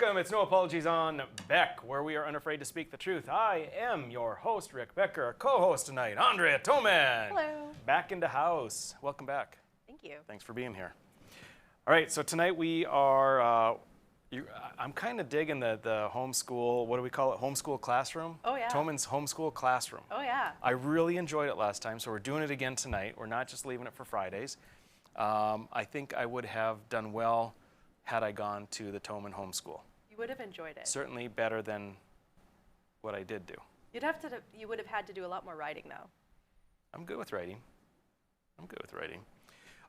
Welcome. It's No Apologies on Beck, where we are unafraid to speak the truth. I am your host, Rick Becker. Our co-host tonight, Andrea Toman. Hello. Back into house. Welcome back. Thank you. Thanks for being here. All right, so tonight we are, I'm kind of digging the homeschool, what do we call it, homeschool classroom? Oh, yeah. Toman's homeschool classroom. Oh, yeah. I really enjoyed it last time, so we're doing it again tonight. We're not just leaving it for Fridays. I think I would have done well had I gone to the Toman homeschool. You would have enjoyed it. Certainly better than what I did do. You would have had to do a lot more writing, though. I'm good with writing.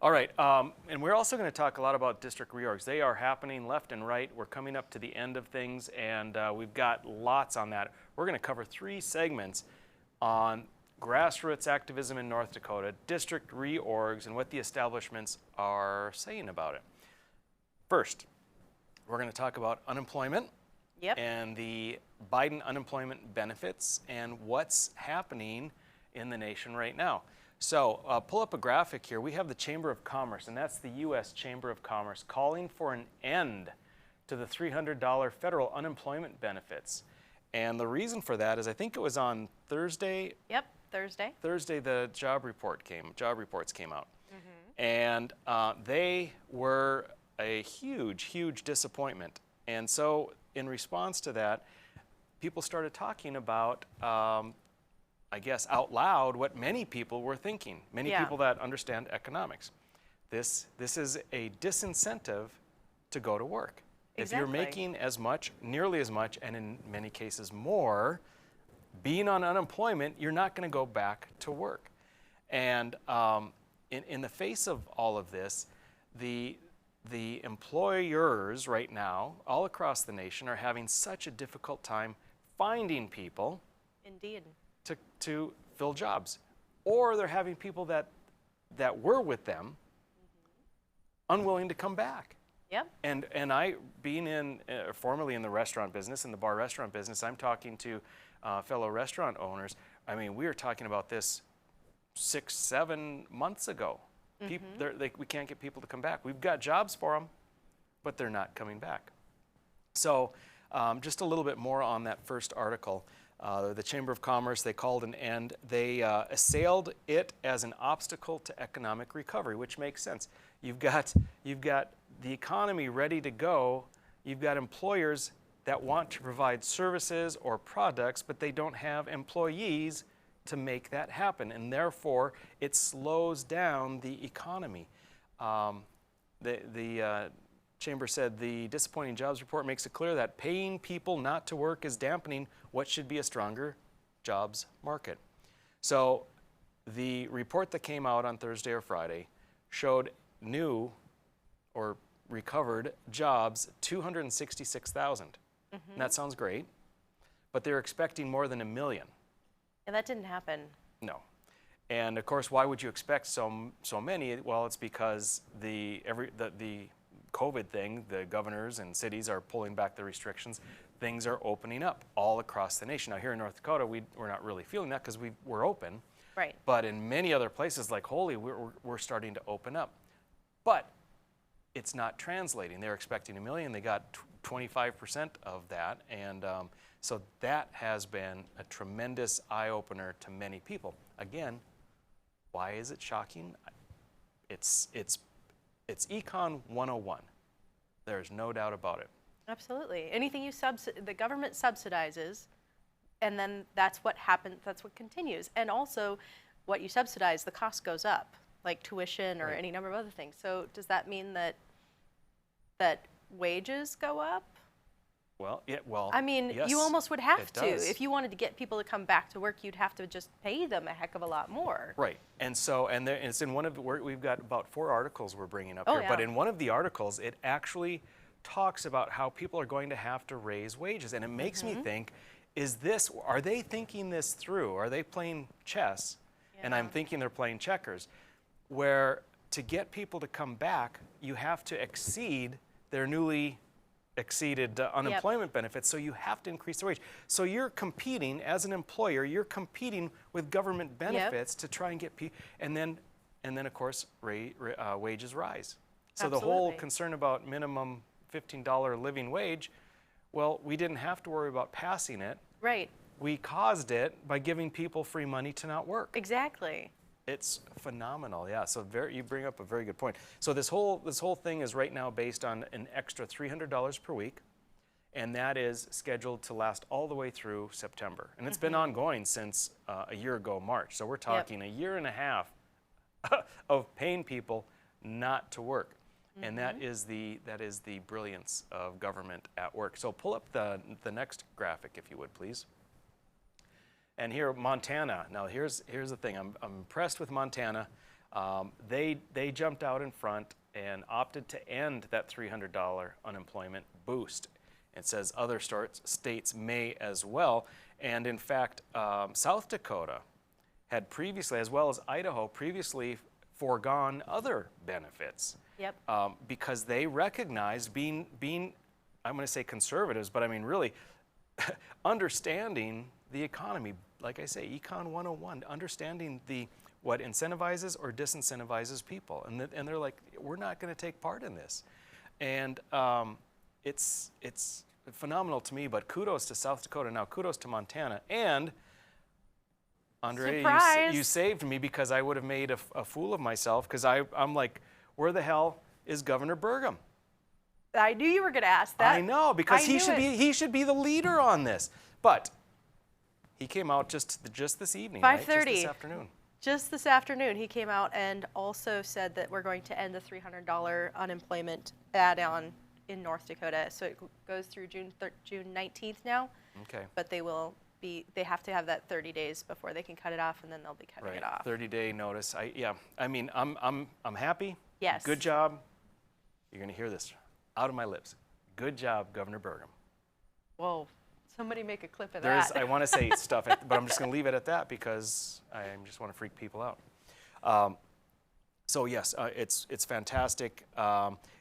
All right, and we're also going to talk a lot about district reorgs. They are happening left and right. We're coming up to the end of things, and we've got lots on that. We're going to cover 3 segments on grassroots activism in North Dakota, district reorgs, and what the establishments are saying about it. First, we're going to talk about unemployment. Yep. And the Biden unemployment benefits and what's happening in the nation right now. So pull up a graphic here. We have the Chamber of Commerce, and that's the U.S. Chamber of Commerce, calling for an end to the $300 federal unemployment benefits. And the reason for that is, I think it was on Thursday. Yep, Thursday. Thursday, the job reports came out. Mm-hmm. And they were a huge disappointment. And so in response to that, people started talking about, I guess, out loud what many people were thinking, many people that understand economics. This is a disincentive to go to work. Exactly. If you're making as much, nearly as much, and in many cases more, being on unemployment, you're not going to go back to work. And in the face of all of this, the employers right now, all across the nation, are having such a difficult time finding people Indeed. to fill jobs. Or they're having people that were with them unwilling to come back. Yep. And I, being formerly in the restaurant business, in the bar restaurant business, I'm talking to fellow restaurant owners. I mean, we were talking about this 6-7 months ago. We can't get people to come back. We've got jobs for them, but they're not coming back. So just a little bit more on that first article. The Chamber of Commerce, they called an end. They assailed it as an obstacle to economic recovery, which makes sense. You've got the economy ready to go. You've got employers that want to provide services or products, but they don't have employees to make that happen, and therefore it slows down the economy. The Chamber said the disappointing jobs report makes it clear that paying people not to work is dampening what should be a stronger jobs market. So the report that came out on Thursday or Friday showed new or recovered jobs 266,000. And that sounds great, but they're expecting more than 1 million. And that didn't happen. No. And of course, why would you expect so many? Well, it's because the COVID thing, the governors and cities are pulling back the restrictions. Things are opening up all across the nation. Now here in North Dakota, we're not really feeling that because we're open. Right. But in many other places like Holy, we're starting to open up. But it's not translating. They're expecting 1 million. They got 25% of that. And so that has been a tremendous eye-opener to many people. Again, why is it shocking? It's Econ 101. There's no doubt about it. Absolutely. Anything the government subsidizes, and then that's what happens, that's what continues. And also, what you subsidize, the cost goes up, like tuition or any number of other things. So does that mean that wages go up? Well, I mean, yes, you almost would have to. does. If you wanted to get people to come back to work, you'd have to just pay them a heck of a lot more. Right. And so, it's in one of we've got about 4 articles we're bringing up Oh, here. yeah. But in one of the articles, it actually talks about how people are going to have to raise wages. And it makes me think, are they thinking this through? Are they playing chess? Yeah. And I'm thinking they're playing checkers, where to get people to come back, you have to exceed their newly exceeded unemployment benefits, so you have to increase the wage. So you're competing as an employer, you're competing with government benefits to try and get people, and then of course wages rise. So the whole Absolutely. concern about minimum $15 living wage Well, we didn't have to worry about passing it. Right. We caused it by giving people free money to not work. Exactly. It's phenomenal, yeah. So you bring up a very good point. So this whole thing is right now based on an extra $300 per week, and that is scheduled to last all the way through September. And it's been ongoing since a year ago, March. So we're talking a year and a half of paying people not to work. And that is the brilliance of government at work. So pull up the next graphic, if you would, please. And here, Montana. Now, here's the thing. I'm impressed with Montana. They jumped out in front and opted to end that $300 unemployment boost. It says other states may as well. And in fact, South Dakota had previously, as well as Idaho, previously foregone other benefits. Yep. Because they recognized being, I'm going to say conservatives, but I mean really understanding the economy. Like I say, Econ 101, understanding what incentivizes or disincentivizes people. And they're like, we're not going to take part in this. And it's phenomenal to me, but kudos to South Dakota. Now, kudos to Montana. And Andre, you saved me because I would have made a fool of myself because I'm like, where the hell is Governor Burgum? I knew you were going to ask that. I know, because he should be the leader on this. But he came out just this evening, 5:30. right? Just this afternoon. Just this afternoon, he came out and also said that we're going to end the $300 unemployment add-on in North Dakota. So it goes through June 19th now. Okay. But they have to have that 30 days before they can cut it off, and then they'll be cutting it off. 30-day notice. I mean, I'm happy. Yes. Good job. You're going to hear this out of my lips. Good job, Governor Burgum. Whoa. Somebody make a clip of that. I want to say stuff, but I'm just going to leave it at that because I just want to freak people out. So yes, it's fantastic.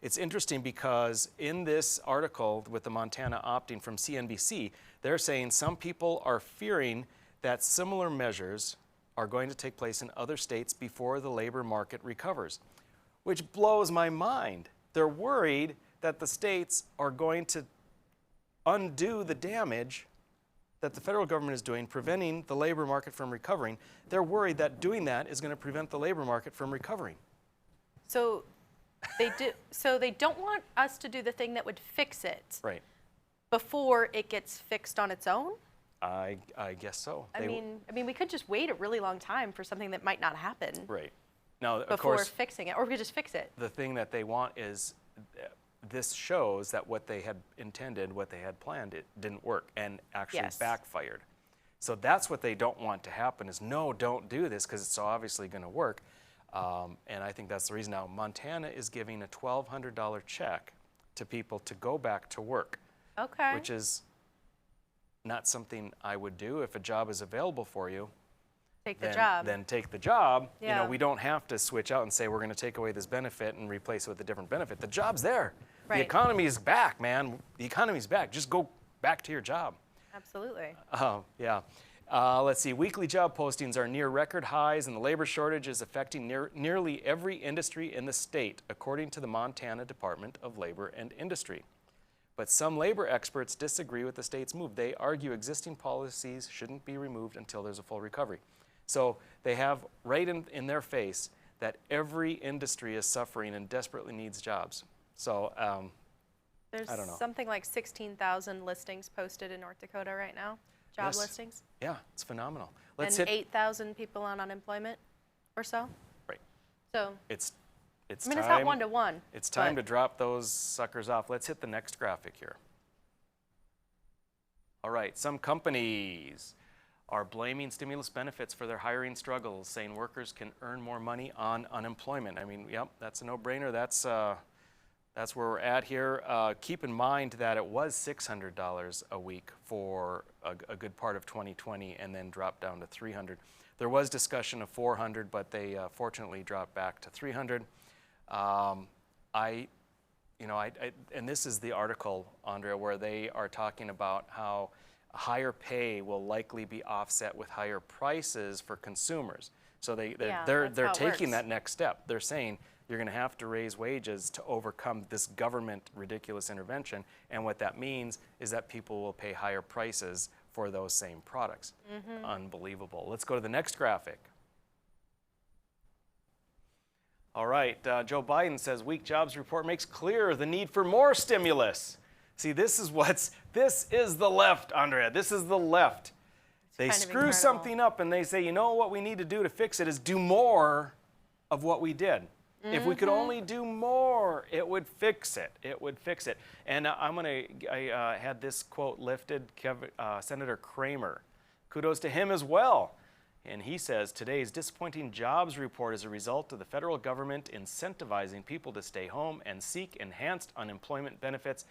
It's interesting because in this article with the Montana opting from CNBC, they're saying some people are fearing that similar measures are going to take place in other states before the labor market recovers, which blows my mind. They're worried that the states are going to undo the damage that the federal government is doing, preventing the labor market from recovering. They're worried that doing that is going to prevent the labor market from recovering. So they don't want us to do the thing that would fix it. Right. Before it gets fixed on its own? I guess so. I mean, we could just wait a really long time for something that might not happen. Right. Now, before of course, fixing it, or we could just fix it. The thing that they want is, this shows that what they had intended, what they had planned, it didn't work and actually backfired. So that's what they don't want to happen is, no, don't do this because it's so obviously going to work. And I think that's the reason. Now, Montana is giving a $1,200 check to people to go back to work. Okay. Which is not something I would do. If a job is available for you, then take the job. Yeah. You know, we don't have to switch out and say we're going to take away this benefit and replace it with a different benefit. The job's there. Right. The economy is back, man. The economy's back. Just go back to your job. Absolutely. Yeah. Let's see. Weekly job postings are near record highs, and the labor shortage is affecting nearly every industry in the state, according to the Montana Department of Labor and Industry. But some labor experts disagree with the state's move. They argue existing policies shouldn't be removed until there's a full recovery. So they have right in their face that every industry is suffering and desperately needs jobs. So there's I don't know. Something like 16,000 listings posted in North Dakota right now, job listings. Yeah, it's phenomenal. And 8,000 people on unemployment or so. Right. So it's I mean, it's not one-to-one. It's time to drop those suckers off. Let's hit the next graphic here. All right, some companies are blaming stimulus benefits for their hiring struggles, saying workers can earn more money on unemployment. I mean, yep, that's a no-brainer. That's where we're at here. Keep in mind that it was $600 a week for a good part of 2020 and then dropped down to $300. There was discussion of $400, but they fortunately dropped back to $300. And this is the article, Andrea, where they are talking about how higher pay will likely be offset with higher prices for consumers. So they're taking that next step. They're saying, You're going to have to raise wages to overcome this government ridiculous intervention. And what that means is that people will pay higher prices for those same products. Unbelievable. Let's go to the next graphic. All right, Joe Biden says weak jobs report makes clear the need for more stimulus. See, this is the left, Andrea. This is the left. They kind of screw incredible. something up and they say, you know what we need to do to fix it is do more of what we did. If we could only do more, it would fix it. It would fix it. And I had this quote lifted, Senator Kramer. Kudos to him as well. And he says, today's disappointing jobs report is a result of the federal government incentivizing people to stay home and seek enhanced unemployment benefits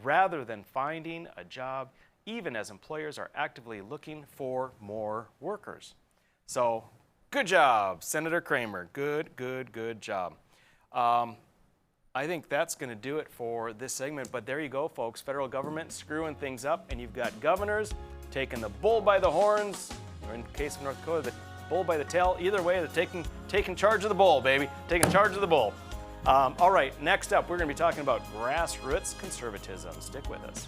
rather than finding a job, even as employers are actively looking for more workers. So, good job, Senator Kramer. Good job. I think that's going to do it for this segment. But there you go, folks. Federal government screwing things up, and you've got governors taking the bull by the horns, or in the case of North Dakota, the bull by the tail. Either way, they're taking charge of the bull, baby. Taking charge of the bull. All right, next up, we're going to be talking about grassroots conservatism. Stick with us.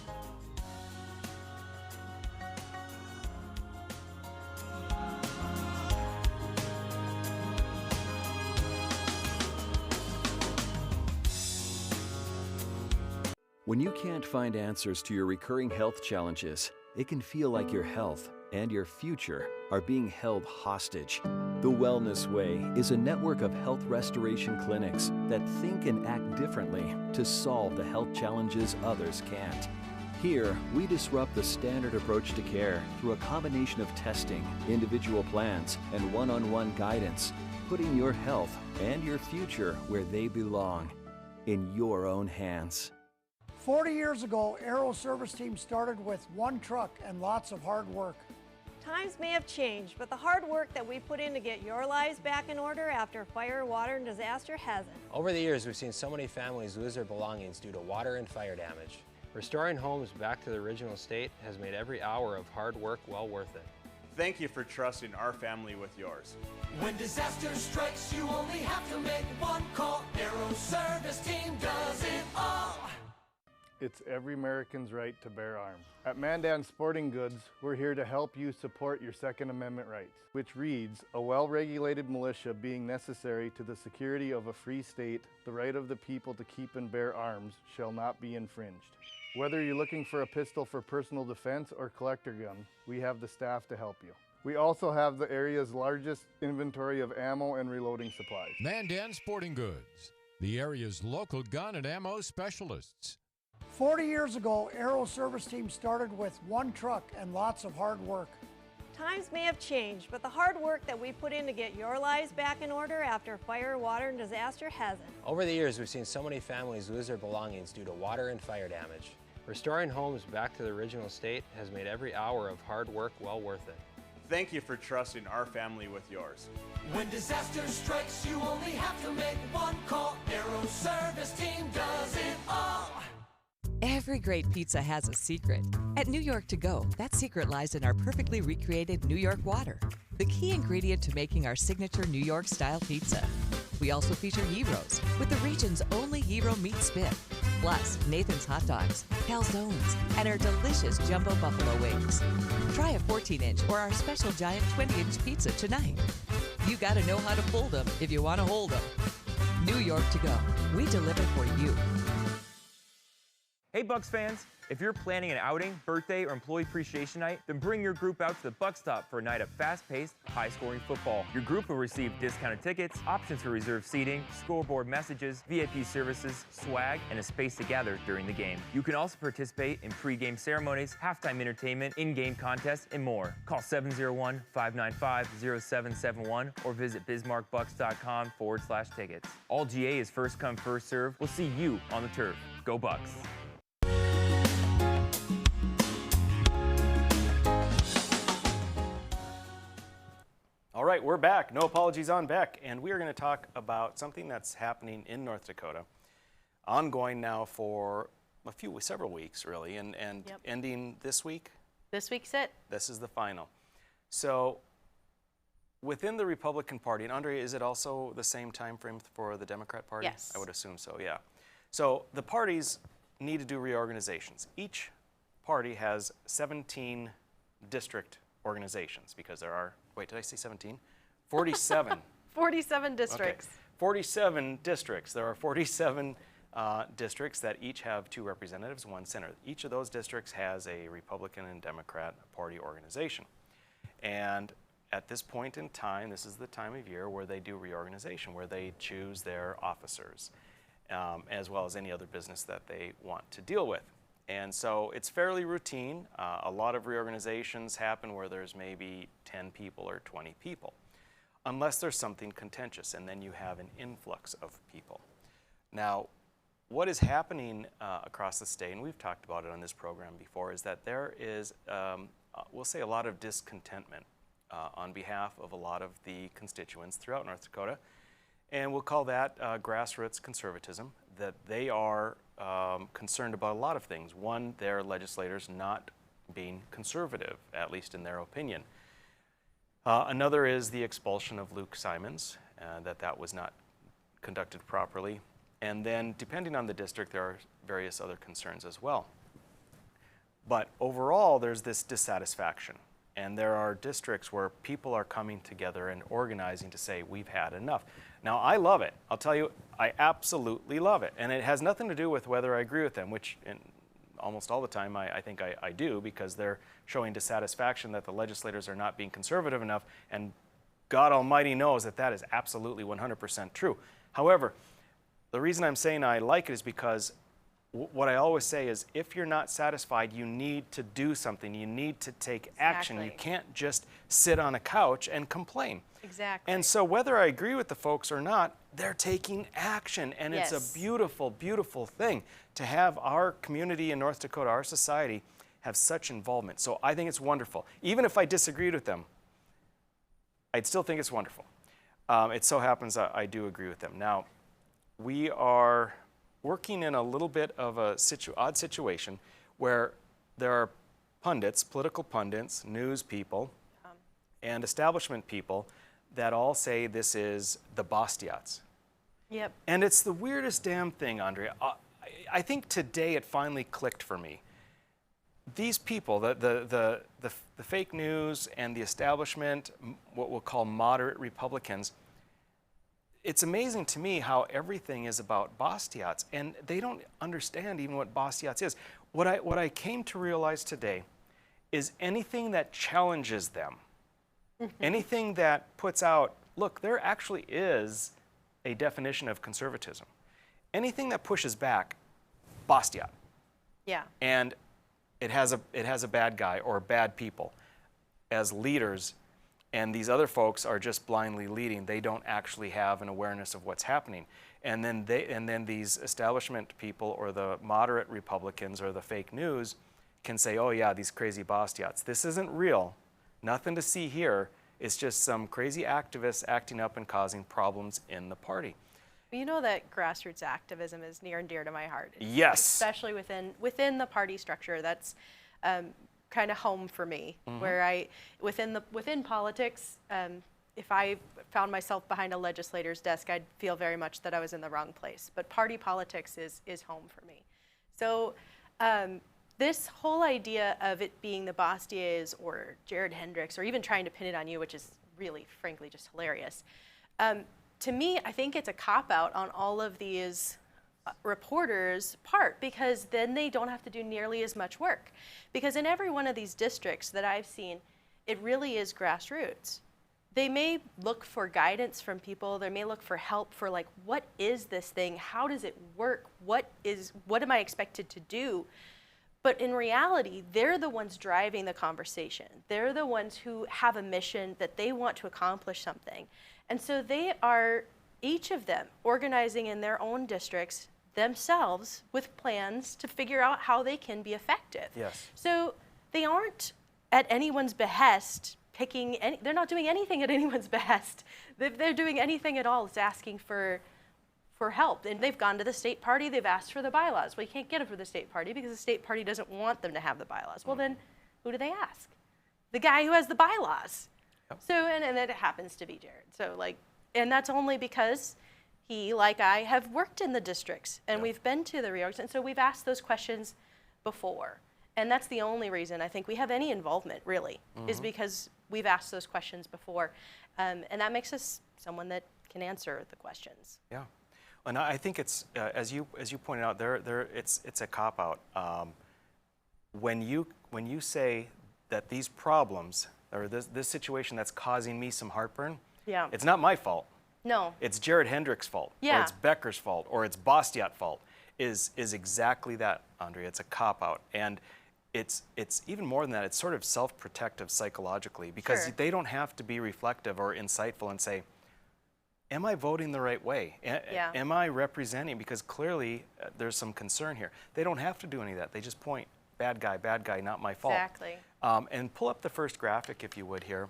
When you can't find answers to your recurring health challenges, it can feel like your health and your future are being held hostage. The Wellness Way is a network of health restoration clinics that think and act differently to solve the health challenges others can't. Here, we disrupt the standard approach to care through a combination of testing, individual plans, and one-on-one guidance, putting your health and your future where they belong, in your own hands. 40 years ago, Aero Service Team started with one truck and lots of hard work. Times may have changed, but the hard work that we put in to get your lives back in order after fire, water, and disaster hasn't. Over the years, we've seen so many families lose their belongings due to water and fire damage. Restoring homes back to the original state has made every hour of hard work well worth it. Thank you for trusting our family with yours. When disaster strikes, you only have to make one call. Aero Service Team does it all. It's every American's right to bear arms. At Mandan Sporting Goods, we're here to help you support your Second Amendment rights, which reads, a well-regulated militia being necessary to the security of a free state, the right of the people to keep and bear arms shall not be infringed. Whether you're looking for a pistol for personal defense or collector gun, we have the staff to help you. We also have the area's largest inventory of ammo and reloading supplies. Mandan Sporting Goods, the area's local gun and ammo specialists. 40 years ago, Aero Service Team started with one truck and lots of hard work. Times may have changed, but the hard work that we put in to get your lives back in order after fire, water, and disaster hasn't. Over the years, we've seen so many families lose their belongings due to water and fire damage. Restoring homes back to the original state has made every hour of hard work well worth it. Thank you for trusting our family with yours. When disaster strikes, you only have to make one call. Aero Service Team does it all. Every great pizza has a secret. At New York To Go, that secret lies in our perfectly recreated New York water, the key ingredient to making our signature New York-style pizza. We also feature gyros, with the region's only gyro meat spit, plus Nathan's hot dogs, calzones, and our delicious jumbo buffalo wings. Try a 14-inch or our special giant 20-inch pizza tonight. You gotta know how to fold them if you want to hold them. New York To Go, we deliver for you. Hey Bucks fans, if you're planning an outing, birthday, or employee appreciation night, then bring your group out to the Buck Stop for a night of fast-paced, high-scoring football. Your group will receive discounted tickets, options for reserved seating, scoreboard messages, VIP services, swag, and a space to gather during the game. You can also participate in pre-game ceremonies, halftime entertainment, in-game contests, and more. Call 701-595-0771 or visit bismarckbucks.com/tickets. All GA is first come, first serve. We'll see you on the turf. Go Bucks! All right, we're back. No apologies on Beck. And we are going to talk about something that's happening in North Dakota, ongoing now for several weeks, really, and Yep. ending this week. This week's it. This is the final. So within the Republican Party, and Andrea, is it also the same time frame for the Democrat Party? Yes. I would assume so, yeah. So the parties need to do reorganizations. Each party has 17 district organizations because there are, wait, did I say 17? 47. 47 districts. Okay. 47 districts. There are 47 districts that each have 2 representatives, 1 senator. Each of those districts has a Republican and Democrat Party organization. And at this point in time, this is the time of year where they do reorganization, where they choose their officers, as well as any other business that they want to deal with. And so it's fairly routine. A lot of reorganizations happen where there's maybe 10 people or 20 people, unless there's something contentious, and then you have an influx of people. Now, what is happening across the state, and we've talked about it on this program before, is that there is, we'll say, a lot of discontentment on behalf of a lot of the constituents throughout North Dakota. And we'll call that grassroots conservatism, that they are concerned about a lot of things. One, their legislators not being conservative, at least in their opinion. Another is the expulsion of Luke Simons, that was not conducted properly. And then, depending on the district, there are various other concerns as well. But overall, there's this dissatisfaction. And there are districts where people are coming together and organizing to say, we've had enough. Now, I love it. I'll tell you, I absolutely love it. And it has nothing to do with whether I agree with them, which almost all the time I think I do, because they're showing dissatisfaction that the legislators are not being conservative enough. And God Almighty knows that that is absolutely 100% true. However, the reason I'm saying I like it is because what I always say is, if you're not satisfied, you need to do something. You need to take action. You can't just sit on a couch and complain. Exactly. And so whether I agree with the folks or not, they're taking action. And Yes. it's a beautiful, beautiful thing to have our community in North Dakota, our society, have such involvement. So I think it's wonderful. Even if I disagreed with them, I'd still think it's wonderful. It so happens I do agree with them. Now, we are working in a little bit of a odd situation where there are pundits, political pundits, news people, and establishment people that all say this is the Bastiats. Yep. And it's the weirdest damn thing, Andrea. I think today it finally clicked for me. These people, the fake news and the establishment, what we'll call moderate Republicans, it's amazing to me how everything is about Bastiats, and they don't understand even what Bastiats is. What I came to realize today is anything that challenges them, anything that puts out, look, there actually is a definition of conservatism. Anything that pushes back, Bastiat. Yeah. And it has a bad guy or bad people as leaders, and these other folks are just blindly leading. They don't actually have an awareness of what's happening. And then these establishment people or the moderate Republicans or the fake news can say, oh yeah, these crazy Bastiats. This isn't real. Nothing to see here. It's just some crazy activists acting up and causing problems in the party. You know that grassroots activism is near and dear to my heart. Yes. Especially within the party structure. That's kind of home for me, where within politics, if I found myself behind a legislator's desk, I'd feel very much that I was in the wrong place. But party politics is home for me. So this whole idea of it being the Bastiats or Jared Hendricks, or even trying to pin it on you, which is really, frankly, just hilarious. To me, I think it's a cop-out on all of these reporters' part, because then they don't have to do nearly as much work. Because in every one of these districts that I've seen, it really is grassroots. They may look for guidance from people. They may look for help for, like, what is this thing? How does it work? What am I expected to do? But in reality, they're the ones driving the conversation. They're the ones who have a mission that they want to accomplish something. And so they are, each of them, organizing in their own districts themselves with plans to figure out how they can be effective. Yes. So they aren't at anyone's behest they're not doing anything at anyone's behest. If they're doing anything at all, it's asking for help. And they've gone to the state party, they've asked for the bylaws. Well, you can't get it for the state party because the state party doesn't want them to have the bylaws. Well, then who do they ask? The guy who has the bylaws. So, and it happens to be Jared. So like, and that's only because he, like I, have worked in the districts and we've been to the reorgs, and so we've asked those questions before. And that's the only reason I think we have any involvement, really, is because we've asked those questions before. And that makes us someone that can answer the questions. Yeah. And I think it's, as you pointed out, it's a cop-out. When you say that these problems, or this situation that's causing me some heartburn, it's not my fault. No. It's Jared Hendrick's fault, or it's Becker's fault, or it's Bastiat's fault, is exactly that, Andrea. It's a cop-out. And it's even more than that. It's sort of self-protective psychologically, because they don't have to be reflective or insightful and say, am I voting the right way? Am I representing? Because clearly there's some concern here. They don't have to do any of that. They just point, bad guy, not my fault. Exactly. And pull up the first graphic, if you would, here.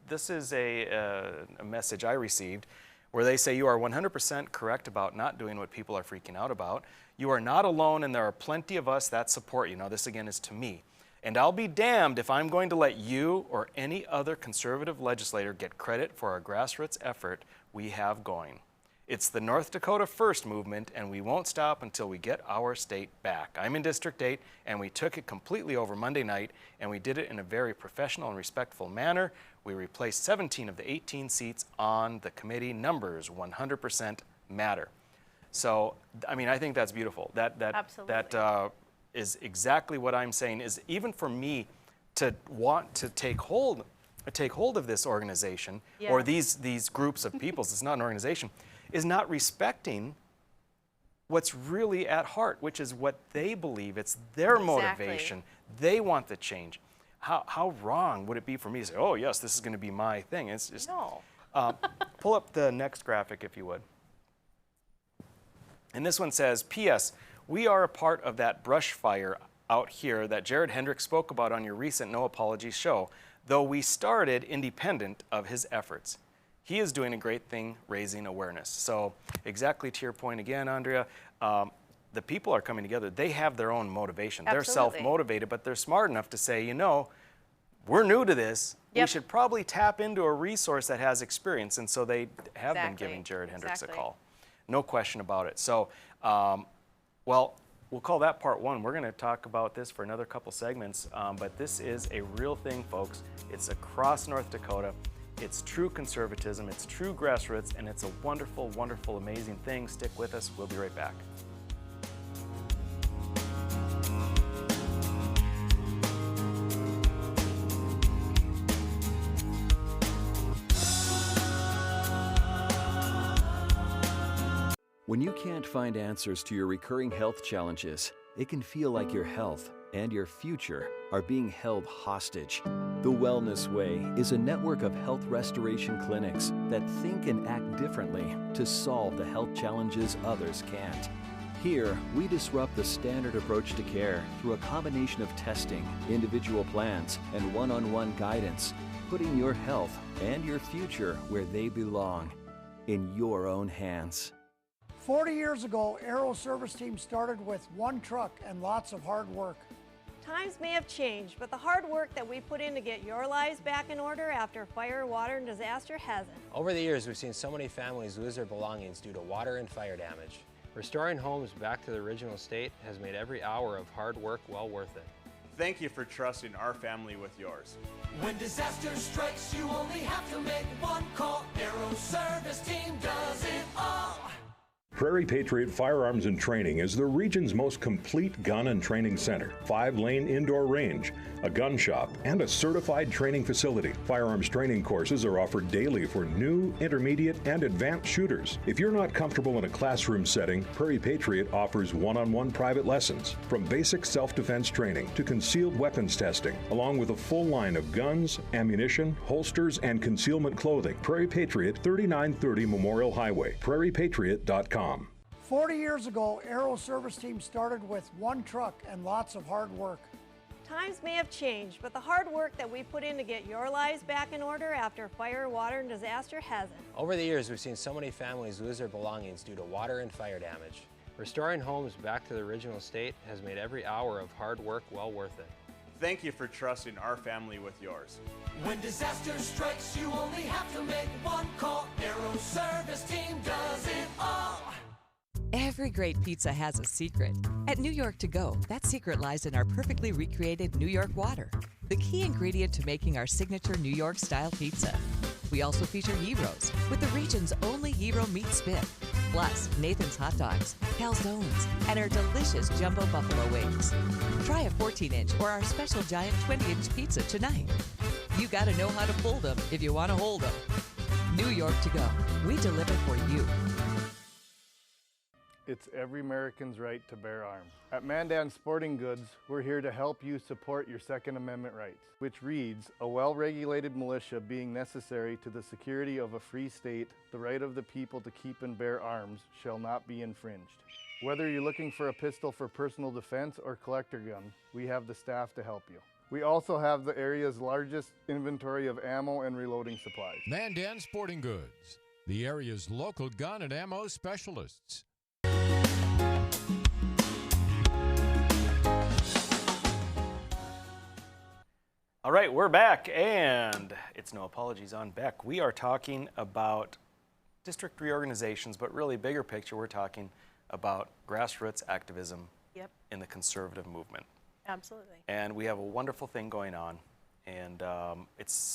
This is a message I received where they say you are 100% correct about not doing what people are freaking out about. You are not alone, and there are plenty of us that support you. Now, this again is to me. And I'll be damned if I'm going to let you or any other conservative legislator get credit for our grassroots effort we have going. It's the North Dakota First movement, and we won't stop until we get our state back. I'm in District 8, and we took it completely over Monday night, and we did it in a very professional and respectful manner. We replaced 17 of the 18 seats on the committee. Numbers 100% matter. So, I mean, I think that's beautiful. That is exactly what I'm saying, is even for me to want to take hold of this organization or these groups of peoples, it's not an organization, is not respecting what's really at heart, which is what they believe. It's their motivation. They want the change. How wrong would it be for me to say, oh yes, this is going to be my thing? It's just, no. Pull up the next graphic, if you would. And this one says, P.S. We are a part of that brush fire out here that Jared Hendrick spoke about on your recent No Apologies show, though we started independent of his efforts. He is doing a great thing, raising awareness. So exactly to your point again, Andrea, the people are coming together. They have their own motivation. They're self-motivated, but they're smart enough to say, you know, we're new to this. We should probably tap into a resource that has experience. And so they have been giving Jared Hendricks a call. No question about it. So, well, we'll call that part one. We're going to talk about this for another couple segments, but this is a real thing, folks. It's across North Dakota. It's true conservatism, it's true grassroots, and it's a wonderful, wonderful, amazing thing. Stick with us. We'll be right back. When you can't find answers to your recurring health challenges, it can feel like your health and your future are being held hostage. The Wellness Way is a network of health restoration clinics that think and act differently to solve the health challenges others can't. Here, we disrupt the standard approach to care through a combination of testing, individual plans, and one-on-one guidance, putting your health and your future where they belong, in your own hands. 40 years ago, Aero Service Team started with one truck and lots of hard work. Times may have changed, but the hard work that we put in to get your lives back in order after fire, water, and disaster hasn't. Over the years, we've seen so many families lose their belongings due to water and fire damage. Restoring homes back to the original state has made every hour of hard work well worth it. Thank you for trusting our family with yours. When disaster strikes, you only have to make one call. Aero Service Team does it all. Prairie Patriot Firearms and Training is the region's most complete gun and training center. 5-lane indoor range, a gun shop, and a certified training facility. Firearms training courses are offered daily for new, intermediate, and advanced shooters. If you're not comfortable in a classroom setting, Prairie Patriot offers one-on-one private lessons, from basic self-defense training to concealed weapons testing, along with a full line of guns, ammunition, holsters, and concealment clothing. Prairie Patriot, 3930 Memorial Highway, prairiepatriot.com. 40 years ago, Aero Service Team started with one truck and lots of hard work. Times may have changed, but the hard work that we put in to get your lives back in order after fire, water, and disaster hasn't. Over the years, we've seen so many families lose their belongings due to water and fire damage. Restoring homes back to the original state has made every hour of hard work well worth it. Thank you for trusting our family with yours. When disaster strikes, you only have to make one call. Arrow Service Team does it all. Every great pizza has a secret. At New York To Go, that secret lies in our perfectly recreated New York water, the key ingredient to making our signature New York style pizza. We also feature gyros with the region's only gyro meat spit, plus Nathan's hot dogs, calzones, and our delicious jumbo buffalo wings. Try a 14-inch or our special giant 20-inch pizza tonight. You gotta know how to fold them if you want to hold them. New York To Go, we deliver for you. It's every American's right to bear arms. At Mandan Sporting Goods, we're here to help you support your Second Amendment rights, which reads, a well-regulated militia being necessary to the security of a free state, the right of the people to keep and bear arms shall not be infringed. Whether you're looking for a pistol for personal defense or collector gun, we have the staff to help you. We also have the area's largest inventory of ammo and reloading supplies. Mandan Sporting Goods, the area's local gun and ammo specialists. All right, we're back, and it's No Apologies on Beck. We are talking about district reorganizations, but really bigger picture, we're talking about grassroots activism in the conservative movement. Absolutely. And we have a wonderful thing going on, and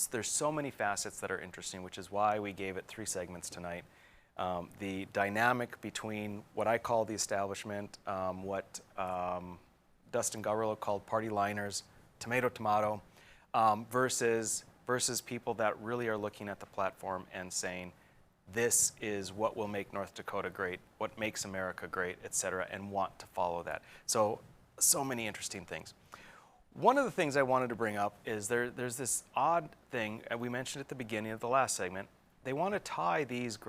there's so many facets that are interesting, which is why we gave it 3 segments tonight. The dynamic between what I call the establishment, what Dustin Goverlo called party liners, tomato, versus people that really are looking at the platform and saying, this is what will make North Dakota great, what makes America great, etc., and want to follow that. So many interesting things. One of the things I wanted to bring up is there's this odd thing, and we mentioned at the beginning of the last segment. They want to tie these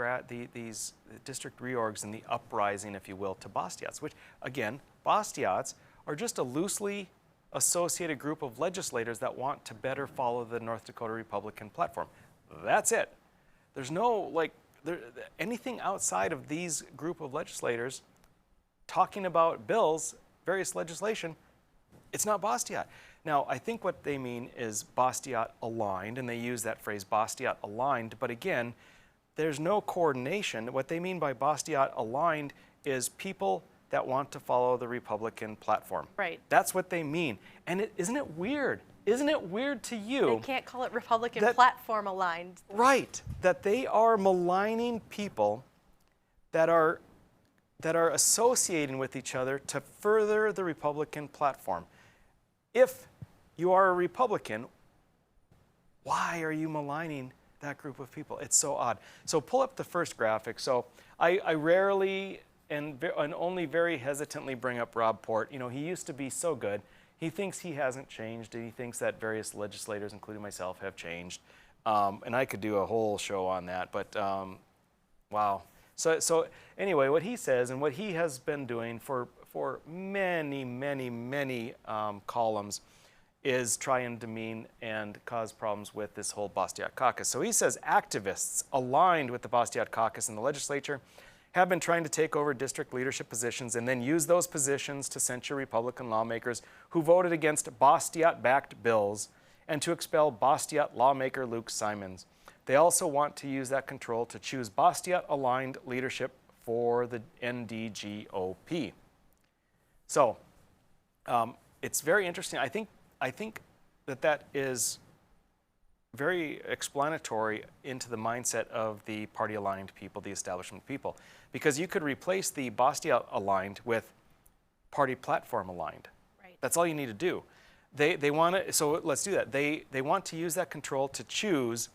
district reorgs and the uprising, if you will, to Bastiats, which, again, Bastiats are just a loosely associated group of legislators that want to better follow the North Dakota Republican platform. That's it. There's no, anything outside of these group of legislators talking about bills, various legislation, it's not Bastiat. Now, I think what they mean is Bastiat aligned, and they use that phrase Bastiat aligned, but again, there's no coordination. What they mean by Bastiat aligned is people that want to follow the Republican platform. Right. That's what they mean. And isn't it weird? Isn't it weird to you? They can't call it Republican platform aligned. Right. That they are maligning people that are associating with each other to further the Republican platform. If you are a Republican, why are you maligning that group of people? It's so odd. So pull up the first graphic. So I rarely and only very hesitantly bring up Rob Port. You know, he used to be so good. He thinks he hasn't changed, and he thinks that various legislators, including myself, have changed. And I could do a whole show on that, but wow. So anyway, what he says and what he has been doing for many columns is try and demean and cause problems with this whole Bastiat caucus. So he says activists aligned with the Bastiat caucus in the legislature have been trying to take over district leadership positions and then use those positions to censure Republican lawmakers who voted against Bastiat-backed bills and to expel Bastiat lawmaker Luke Simons. They also want to use that control to choose Bastiat-aligned leadership for the NDGOP. So it's very interesting. I think that is very explanatory into the mindset of the party-aligned people, the establishment people, because you could replace the Bastiat-aligned with party platform-aligned. Right. That's all you need to do. They want to. So let's do that. They want to use that control to choose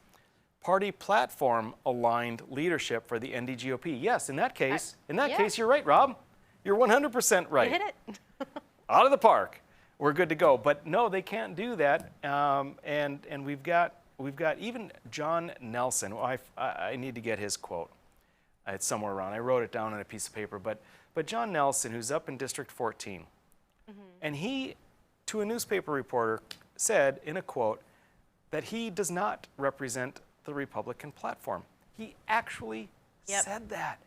party platform-aligned leadership for the NDGOP. Yes, in that case, case, you're right, Rob. You're 100% right. You hit it. Out of the park. We're good to go. But no, they can't do that. And we've got even John Nelson. I need to get his quote. It's somewhere around. I wrote it down on a piece of paper. But John Nelson, who's up in District 14, and he, to a newspaper reporter, said in a quote that he does not represent the Republican platform. He actually said that.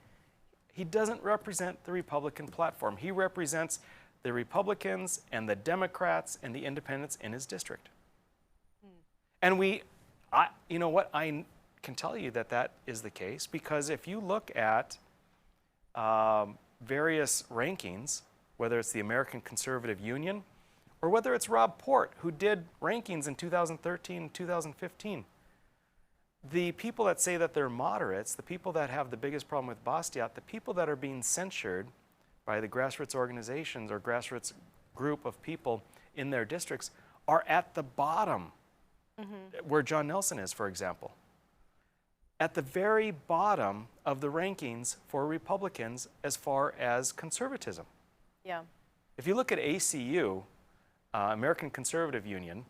He doesn't represent the Republican platform. He represents the Republicans and the Democrats and the independents in his district. And you know what, I can tell you that that is the case, because if you look at various rankings, whether it's the American Conservative Union or whether it's Rob Port, who did rankings in 2013 and 2015, the people that say that they're moderates, the people that have the biggest problem with Bastiat, the people that are being censured by the grassroots organizations or grassroots group of people in their districts are at the bottom, where John Nelson is, for example. At the very bottom of the rankings for Republicans as far as conservatism. Yeah. If you look at ACU, American Conservative Union,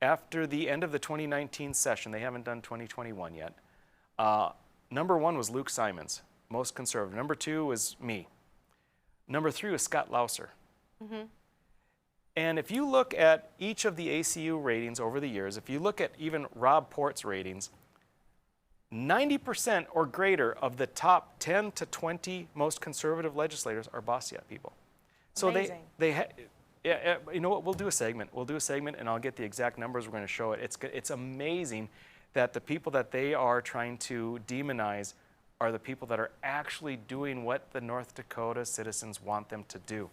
after the end of the 2019 session, they haven't done 2021 yet, number 1 was Luke Simons, most conservative. Number 2 was me. Number 3 was Scott Lauser. And if you look at each of the ACU ratings over the years, if you look at even Rob Port's ratings, 90% or greater of the top 10 to 20 most conservative legislators are Bastiat people. So Amazing. yeah, you know what, we'll do a segment. We'll do a segment and I'll get the exact numbers. We're going to show it. It's amazing that the people that they are trying to demonize are the people that are actually doing what the North Dakota citizens want them to do.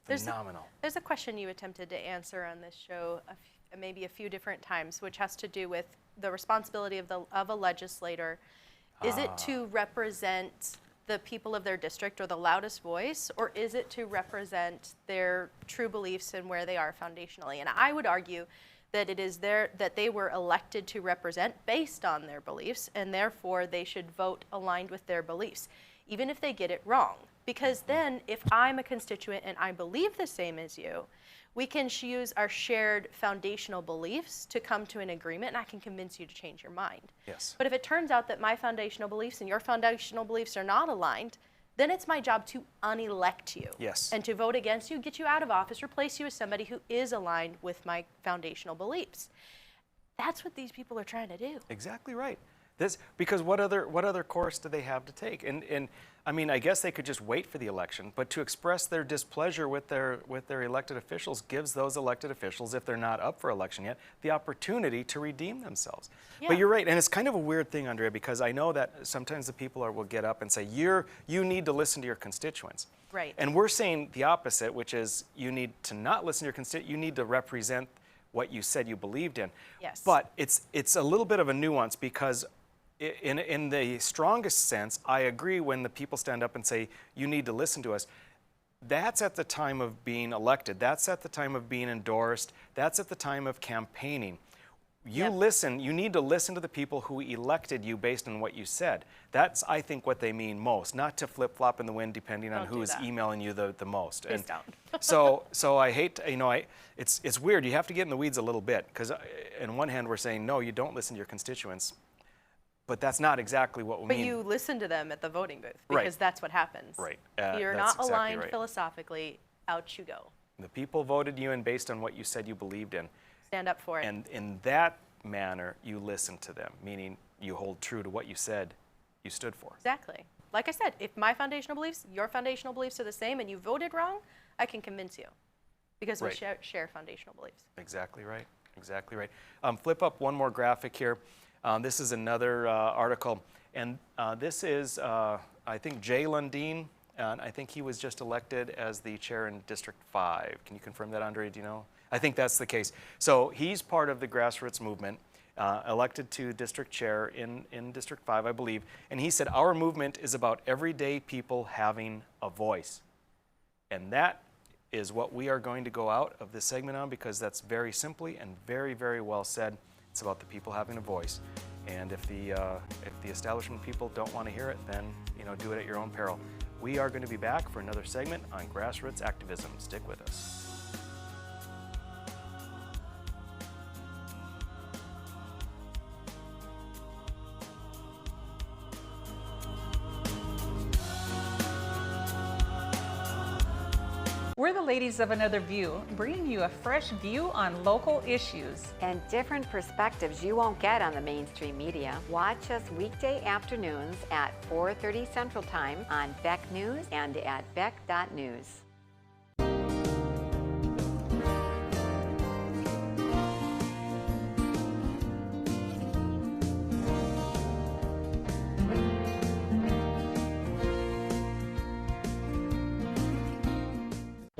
It's phenomenal. There's a question you attempted to answer on this show maybe a few different times, which has to do with the responsibility of a legislator. Is it to represent the people of their district or the loudest voice, or is it to represent their true beliefs and where they are foundationally? And I would argue that it is that they were elected to represent based on their beliefs, and therefore they should vote aligned with their beliefs, even if they get it wrong. Because then, if I'm a constituent and I believe the same as you, we can use our shared foundational beliefs to come to an agreement, and I can convince you to change your mind. Yes. But if it turns out that my foundational beliefs and your foundational beliefs are not aligned, then it's my job to unelect you. Yes. And to vote against you, get you out of office, replace you with somebody who is aligned with my foundational beliefs. That's what these people are trying to do. Exactly right. Because what other course do they have to take? And I mean, I guess they could just wait for the election, but to express their displeasure with their elected officials gives those elected officials, if they're not up for election yet, the opportunity to redeem themselves. Yeah. But you're right, and it's kind of a weird thing, Andrea, because I know that sometimes the people will get up and say, you need to listen to your constituents. Right. And we're saying the opposite, which is you need to not listen to your constituents, you need to represent what you said you believed in. Yes. But it's a little bit of a nuance, because in the strongest sense, I agree when the people stand up and say, you need to listen to us. That's at the time of being elected. That's at the time of being endorsed. That's at the time of campaigning. You listen, you need to listen to the people who elected you based on what you said. That's, I think, what they mean most, not to flip-flop in the wind depending on who is emailing you the most. Please don't. So I hate, it's weird. You have to get in the weeds a little bit, because on one hand we're saying, no, you don't listen to your constituents. But that's not exactly what we mean. But you listen to them at the voting booth, because that's what happens. Right. You're that's not exactly aligned right. philosophically, out you go. The people voted you in based on what you said you believed in. Stand up for it. And in that manner, you listen to them, meaning you hold true to what you said you stood for. Exactly. Like I said, if my foundational beliefs, your foundational beliefs are the same, and you voted wrong, I can convince you, because we share foundational beliefs. Exactly right. Exactly right. Flip up one more graphic here. This is another article, and this is, I think, Jay Lundeen, and I think he was just elected as the chair in District 5. Can you confirm that, Andre? Do you know? I think that's the case. So he's part of the grassroots movement, elected to district chair in District 5, I believe, and he said, our movement is about everyday people having a voice. And that is what we are going to go out of this segment on, because that's very simply and very, very well said. It's about the people having a voice, and if the establishment people don't want to hear it, then do it at your own peril. We are going to be back for another segment on grassroots activism. Stick with us. We're the ladies of Another View, bringing you a fresh view on local issues. And different perspectives you won't get on the mainstream media. Watch us weekday afternoons at 4:30 Central Time on Beck News and at beck.news.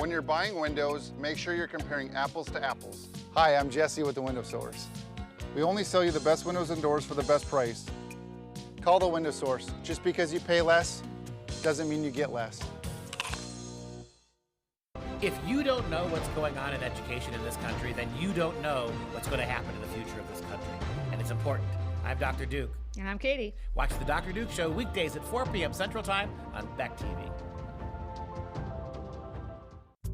When you're buying windows, make sure you're comparing apples to apples. Hi, I'm Jesse with the Window Source. We only sell you the best windows and doors for the best price. Call the Window Source. Just because you pay less doesn't mean you get less. If you don't know what's going on in education in this country, then you don't know what's going to happen in the future of this country. And it's important. I'm Dr. Duke. And I'm Katie. Watch the Dr. Duke Show weekdays at 4 p.m. Central Time on Beck TV.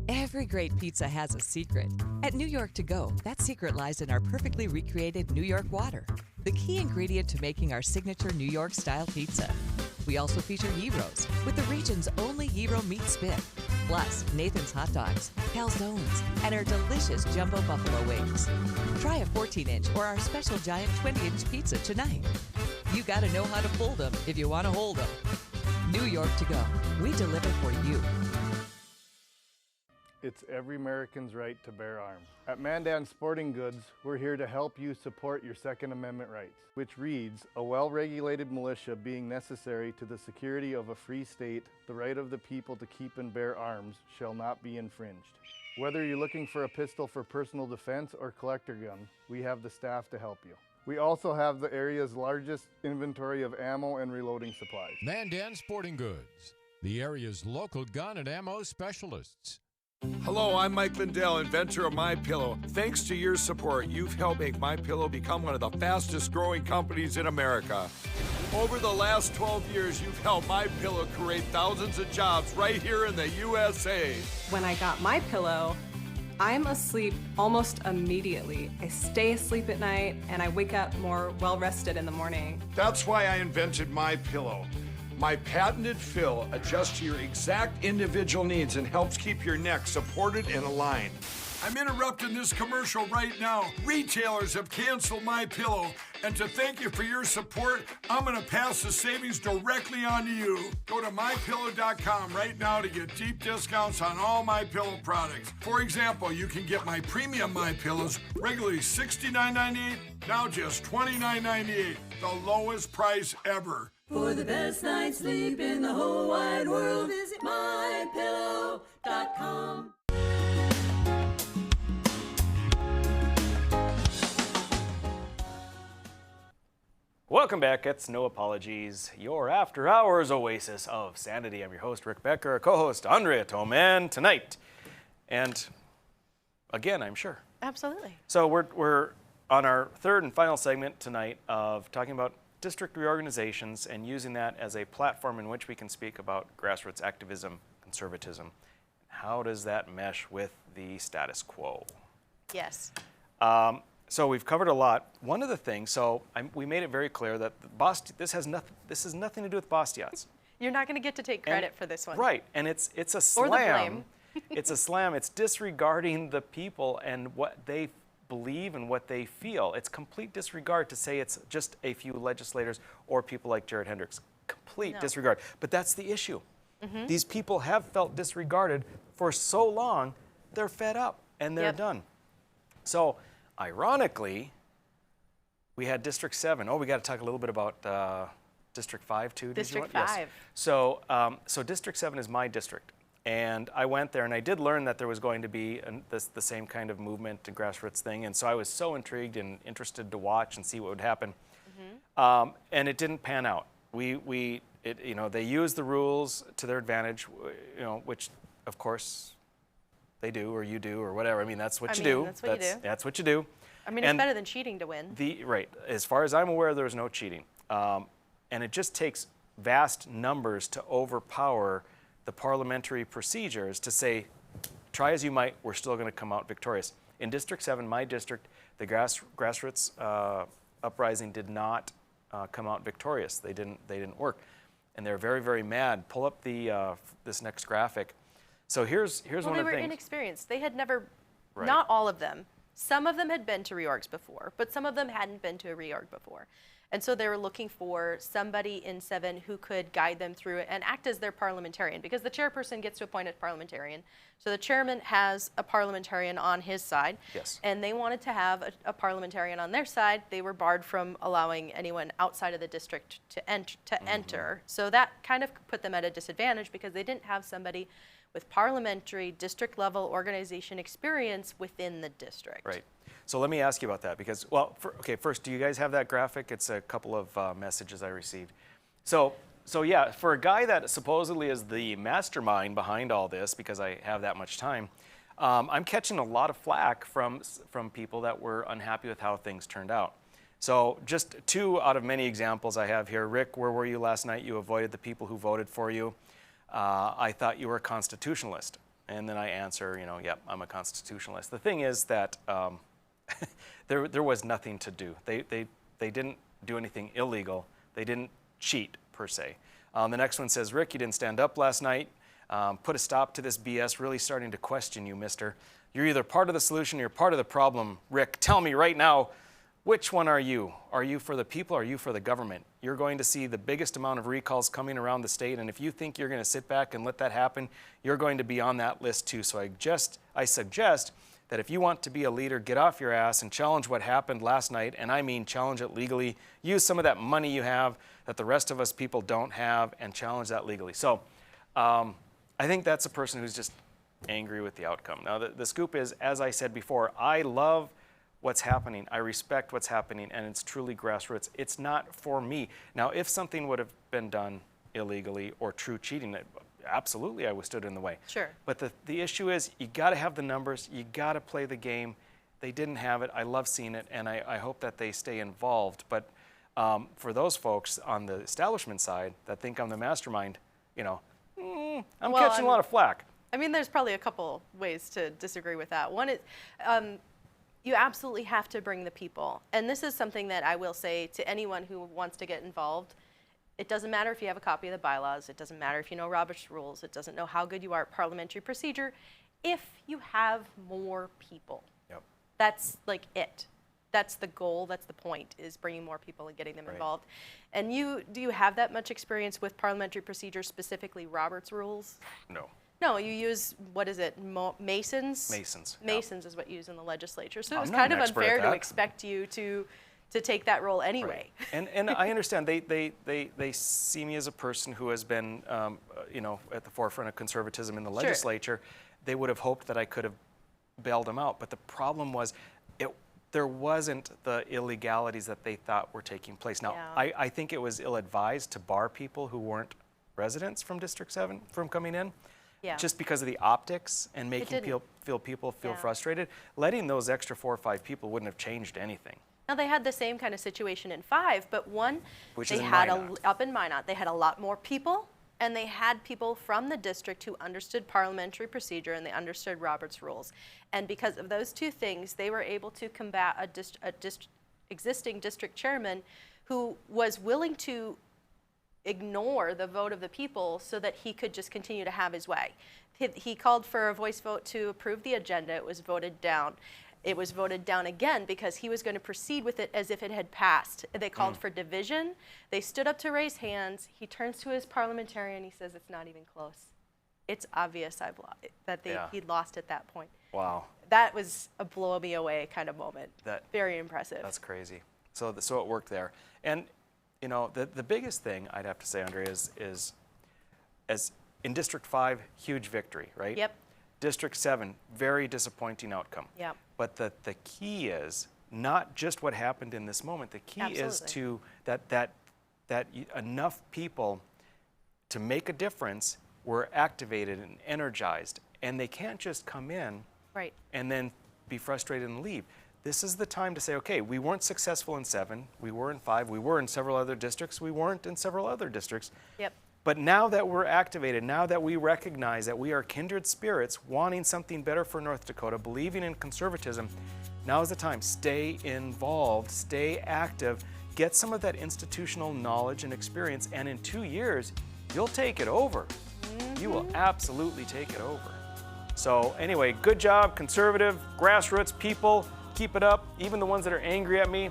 Every great pizza has a secret. At New York To Go, that secret lies in our perfectly recreated New York water, the key ingredient to making our signature New York style pizza. We also feature gyros with the region's only gyro meat spit, plus Nathan's hot dogs, calzones, and our delicious jumbo buffalo wings. Try a 14-inch or our special giant 20-inch pizza tonight. You gotta know how to fold them if you want to hold them. New York To Go, we deliver for you. It's every American's right to bear arms. At Mandan Sporting Goods, we're here to help you support your Second Amendment rights, which reads, a well-regulated militia being necessary to the security of a free state, the right of the people to keep and bear arms shall not be infringed. Whether you're looking for a pistol for personal defense or collector gun, we have the staff to help you. We also have the area's largest inventory of ammo and reloading supplies. Mandan Sporting Goods, the area's local gun and ammo specialists. Hello, I'm Mike Lindell, inventor of MyPillow. Thanks to your support, you've helped make MyPillow become one of the fastest growing companies in America. Over the last 12 years, you've helped MyPillow create thousands of jobs right here in the USA. When I got MyPillow, I'm asleep almost immediately. I stay asleep at night and I wake up more well-rested in the morning. That's why I invented MyPillow. My patented fill adjusts to your exact individual needs and helps keep your neck supported and aligned. I'm interrupting this commercial right now. Retailers have canceled MyPillow, and to thank you for your support, I'm gonna pass the savings directly on to you. Go to MyPillow.com right now to get deep discounts on all MyPillow products. For example, you can get my premium MyPillows, regularly $69.98, now just $29.98, the lowest price ever. For the best night's sleep in the whole wide world, visit mypillow.com. Welcome back. It's No Apologies, your after-hours oasis of sanity. I'm your host, Rick Becker, co-host Andrea Toman tonight. And again, I'm sure. Absolutely. So we're on our third and final segment tonight of talking about district reorganizations and using that as a platform in which we can speak about grassroots activism, conservatism. How does that mesh with the status quo? Yes. So we've covered a lot. One of the things, we made it very clear that this has nothing to do with Bastiats. You're not going to get to take credit for this one. Right, and it's a slam. Or the blame. It's a slam. It's disregarding the people and what they believe and what they feel. It's complete disregard to say it's just a few legislators or people like Jared Hendricks. Complete disregard. But that's the issue. Mm-hmm. These people have felt disregarded for so long, they're fed up and they're done. So, ironically, we had District 7. Oh, we got to talk a little bit about District 5 too. District 5. Yes. So District 7 is my district. And I went there and I did learn that there was going to be the same kind of movement and grassroots thing. And so I was so intrigued and interested to watch and see what would happen. Mm-hmm. And it didn't pan out. They used the rules to their advantage, which of course they do, or you do, or whatever. I mean, that's what you do. That's what you do. That's what you do. I mean, it's better than cheating to win. Right. As far as I'm aware, there's no cheating. And it just takes vast numbers to overpower the parliamentary procedures to say, try as you might, we're still going to come out victorious. In District 7, my district, the grassroots uprising did not come out victorious. They didn't work. And they're very, very mad. Pull up this next graphic. So here's one of the things. They were inexperienced. They had never, Right. not all of them. Some of them had been to reorgs before, but some of them hadn't been to a reorg before. And so they were looking for somebody in 7 who could guide them through it and act as their parliamentarian, because the chairperson gets to appoint a parliamentarian. So the chairman has a parliamentarian on his side. Yes. And they wanted to have a parliamentarian on their side. They were barred from allowing anyone outside of the district to enter. So that kind of put them at a disadvantage because they didn't have somebody with parliamentary district level organization experience within the district. Right. So let me ask you about that because, well, first, do you guys have that graphic? It's a couple of messages I received. So yeah, for a guy that supposedly is the mastermind behind all this, because I have that much time, I'm catching a lot of flack from people that were unhappy with how things turned out. So just 2 out of many examples I have here. Rick, where were you last night? You avoided the people who voted for you. I thought you were a constitutionalist. And then I answer, yep, I'm a constitutionalist. The thing is that there was nothing to do. They didn't do anything illegal. They didn't cheat, per se. The next one says, Rick, you didn't stand up last night. Put a stop to this BS, really starting to question you, mister. You're either part of the solution or you're part of the problem. Rick, tell me right now, which one are you? Are you for the people or are you for the government? You're going to see the biggest amount of recalls coming around the state, and if you think you're going to sit back and let that happen, you're going to be on that list too. So I suggest that if you want to be a leader, get off your ass and challenge what happened last night, and I mean challenge it legally. Use some of that money you have that the rest of us people don't have and challenge that legally. So I think that's a person who's just angry with the outcome. Now the scoop is, as I said before, I love what's happening. I respect what's happening, and it's truly grassroots. It's not for me. Now, if something would have been done illegally or true cheating, absolutely I would have stood in the way. Sure. But the issue is you got to have the numbers. You got to play the game. They didn't have it. I love seeing it, and I hope that they stay involved. But for those folks on the establishment side that think I'm the mastermind, I'm catching a lot of flack. I mean, there's probably a couple ways to disagree with that. One is, you absolutely have to bring the people. And this is something that I will say to anyone who wants to get involved. It doesn't matter if you have a copy of the bylaws. It doesn't matter if you know Robert's rules. It doesn't know how good you are at parliamentary procedure. If you have more people, that's like it. That's the goal. That's the point, is bringing more people and getting them involved. And do you have that much experience with parliamentary procedure, specifically Robert's rules? No. No, you use, what is it, Masons? Masons. Masons is what you use in the legislature. So I'm it's not kind an of expert unfair at to that. expect you to take that role anyway. Right. And I understand they see me as a person who has been at the forefront of conservatism in the legislature. They would have hoped that I could have bailed them out, but the problem was there wasn't the illegalities that they thought were taking place. Now, I think it was ill-advised to bar people who weren't residents from District 7 from coming in. Just because of the optics and making people feel frustrated. Letting those extra 4 or 5 people wouldn't have changed anything. Now, they had the same kind of situation in 5, but Which they is in had Minot. up in Minot, they had a lot more people, and they had people from the district who understood parliamentary procedure and they understood Robert's rules. And because of those 2 things, they were able to combat a existing district chairman who was willing to ignore the vote of the people so that he could just continue to have his way. He called for a voice vote to approve the agenda. It was voted down. It was voted down again because he was going to proceed with it as if it had passed. They called for division. They stood up to raise hands. He turns to his parliamentarian. He says, it's not even close. It's obvious he lost at that point. Wow. That was a blow me away kind of moment. Very impressive. That's crazy. So it worked there. And the biggest thing I'd have to say, Andrea, is as in District 5, huge victory, right? Yep. District 7, very disappointing outcome. Yep. But the key is not just what happened in this moment. The key is to that enough people to make a difference were activated and energized, and they can't just come in and then be frustrated and leave. This is the time to say, okay, we weren't successful in 7, we were in 5, we were in several other districts, we weren't in several other districts. Yep. But now that we're activated, now that we recognize that we are kindred spirits wanting something better for North Dakota, believing in conservatism, now is the time. Stay involved, stay active, get some of that institutional knowledge and experience, and in 2 years, you'll take it over. You will absolutely take it over. So anyway, good job, conservative, grassroots people. Keep it up, even the ones that are angry at me.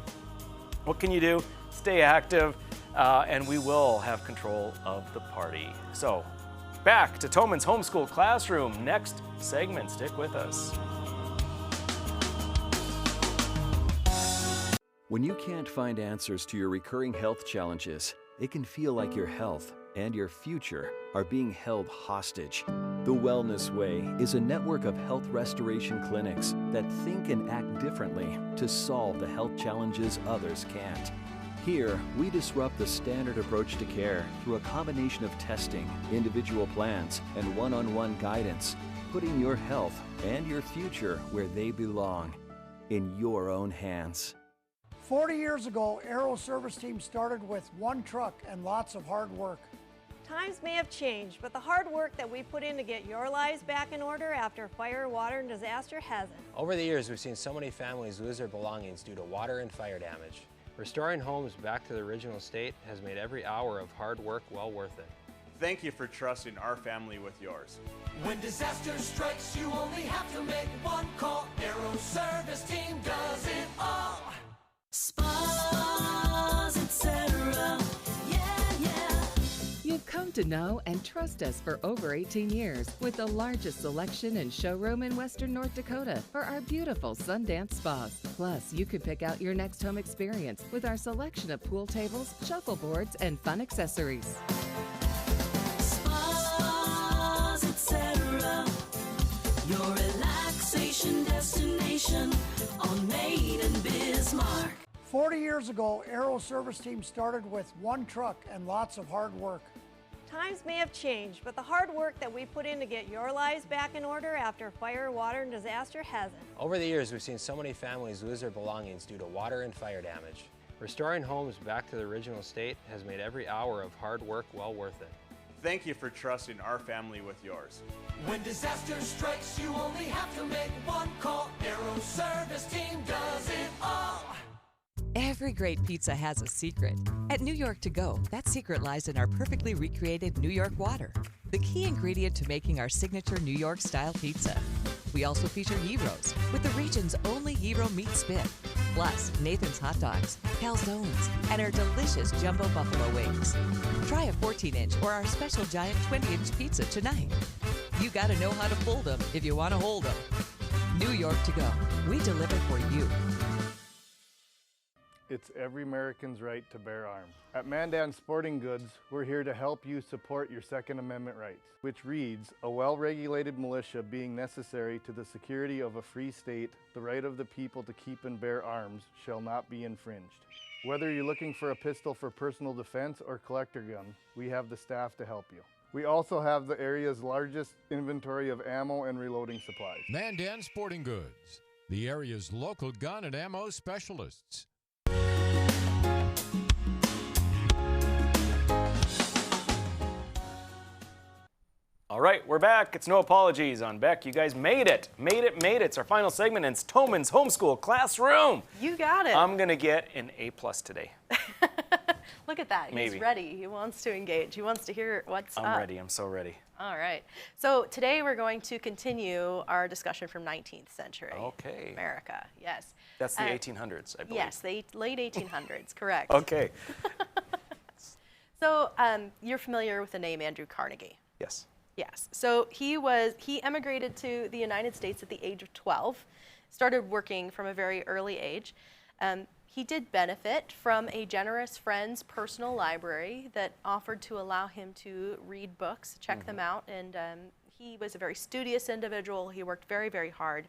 What can you do? Stay active, and we will have control of the party. So, back to Toman's Homeschool Classroom. Next segment, stick with us. When you can't find answers to your recurring health challenges, it can feel like your health and your future are being held hostage. The Wellness Way is a network of health restoration clinics that think and act differently to solve the health challenges others can't. Here, we disrupt the standard approach to care through a combination of testing, individual plans, and one-on-one guidance, putting your health and your future where they belong, in your own hands. 40 years ago, Aero Service Team started with one truck and lots of hard work. Times may have changed, but the hard work that we put in to get your lives back in order after fire, water, and disaster hasn't. Over the years, we've seen so many families lose their belongings due to water and fire damage. Restoring homes back to the original state has made every hour of hard work well worth it. Thank you for trusting our family with yours. When disaster strikes, you only have to make one call. Aero Service Team does it all. Spas, etc. You've come to know and trust us for over 18 years with the largest selection and showroom in Western North Dakota for our beautiful Sundance spas. Plus, you can pick out your next home experience with our selection of pool tables, shuffleboards, and fun accessories. Spas, etc. Your relaxation destination on Main and Bismarck. 40 years ago, Aero Service Team started with one truck and lots of hard work. Times may have changed, but the hard work that we put in to get your lives back in order after fire, water, and disaster hasn't. Over the years, we've seen so many families lose their belongings due to water and fire damage. Restoring homes back to the original state has made every hour of hard work well worth it. Thank you for trusting our family with yours. When disaster strikes, you only have to make one call. Aero Service Team does it all. Every great pizza has a secret. At New York To Go, that secret lies in our perfectly recreated New York water, the key ingredient to making our signature New York style pizza. We also feature gyros with the region's only gyro meat spit, plus Nathan's hot dogs, calzones, and our delicious jumbo buffalo wings. Try a 14-inch or our special giant 20-inch pizza tonight. You gotta know how to fold them if you want to hold them. New York To Go, we deliver for you. It's every American's right to bear arms. At Mandan Sporting Goods, we're here to help you support your Second Amendment rights, which reads, a well-regulated militia being necessary to the security of a free state, the right of the people to keep and bear arms shall not be infringed. Whether you're looking for a pistol for personal defense or collector gun, we have the staff to help you. We also have the area's largest inventory of ammo and reloading supplies. Mandan Sporting Goods, the area's local gun and ammo specialists. All right, we're back. It's No Apologies on Beck. You guys made it. Made it. It's our final segment, and it's Toman's Homeschool Classroom. You got it. I'm going to get an A+ today. Look at that. Maybe. He's ready. He wants to engage. He wants to hear what's up. I'm ready. I'm so ready. All right. So today we're going to continue our discussion from 19th century Okay. America. Yes. That's the 1800s, I believe. Yes, the late 1800s. Correct. Okay. So you're familiar with the name Andrew Carnegie? Yes. Yes. So he emigrated to the United States at the age of 12, started working from a very early age. He did benefit from a generous friend's personal library that offered to allow him to read books, check them out, and he was a very studious individual. He worked very, very hard.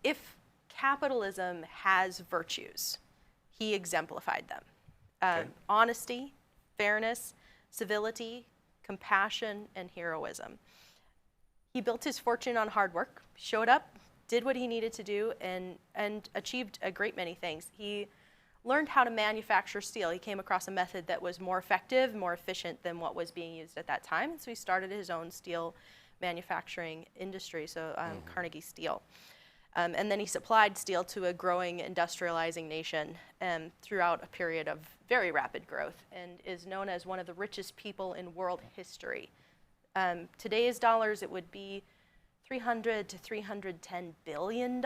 If capitalism has virtues, he exemplified them. Okay. Honesty, fairness, civility, compassion, and heroism. He built his fortune on hard work, showed up, did what he needed to do, and achieved a great many things. He learned how to manufacture steel. He came across a method that was more effective, more efficient than what was being used at that time, and so he started his own steel manufacturing industry, so Carnegie Steel. And then he supplied steel to a growing industrializing nation throughout a period of very rapid growth, and is known as one of the richest people in world history. Today's dollars, it would be $300 to $310 billion,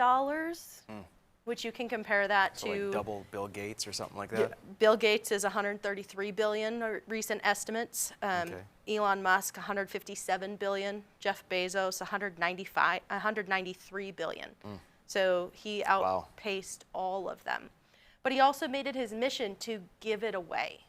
which you can compare that So to like double Bill Gates or something like that? Bill Gates is 133 billion, or recent estimates. Elon Musk 157 billion. Jeff Bezos 193 billion. So he outpaced all of them. But he also made it his mission to give it away.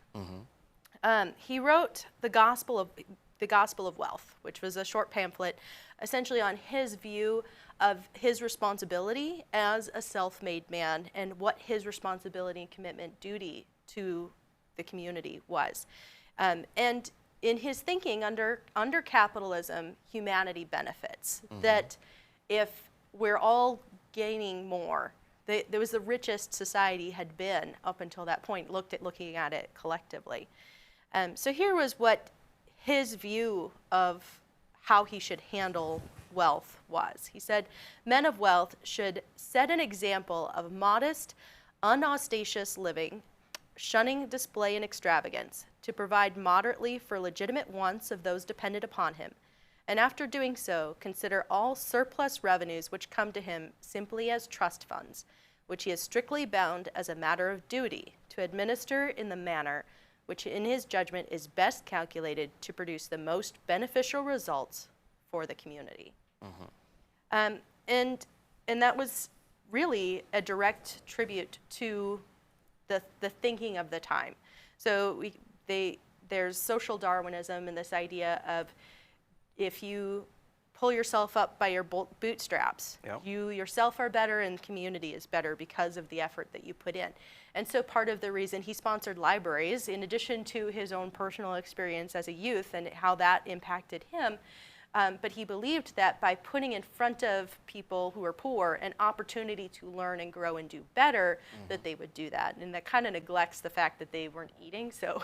He wrote the Gospel of Wealth, which was a short pamphlet essentially on his view of his responsibility as a self-made man and what his responsibility, commitment, duty to the community was. And in his thinking, under capitalism, humanity benefits. That if we're all gaining more, there was the richest society had been up until that point, looking at it collectively. So here was what his view of how he should handle wealth was. He said, men of wealth should set an example of modest, unostentatious living, shunning display and extravagance, to provide moderately for legitimate wants of those dependent upon him, and after doing so, consider all surplus revenues which come to him simply as trust funds, which he is strictly bound as a matter of duty to administer in the manner which in his judgment is best calculated to produce the most beneficial results for the community. And that was really a direct tribute to the thinking of the time. So there's social Darwinism and this idea of if you pull yourself up by your bootstraps, you yourself are better and community is better because of the effort that you put in. And so part of the reason he sponsored libraries, in addition to his own personal experience as a youth and how that impacted him, but he believed that by putting in front of people who are poor an opportunity to learn and grow and do better, that they would do that. And that kind of neglects the fact that they weren't eating, so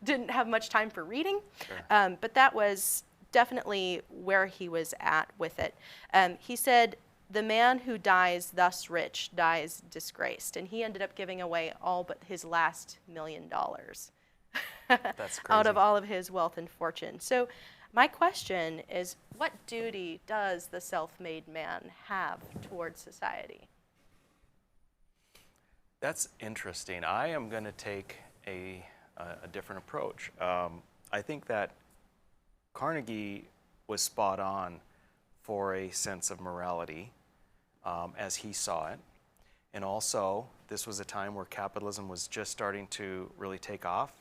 didn't have much time for reading. But that was definitely where he was at with it. He said, the man who dies thus rich dies disgraced. And he ended up giving away all but his last $1 million That's crazy. out of all of his wealth and fortune. So my question is, what duty does the self-made man have towards society? That's interesting. I am going to take a different approach. I think that Carnegie was spot on for a sense of morality as he saw it. And also, this was a time where capitalism was just starting to really take off.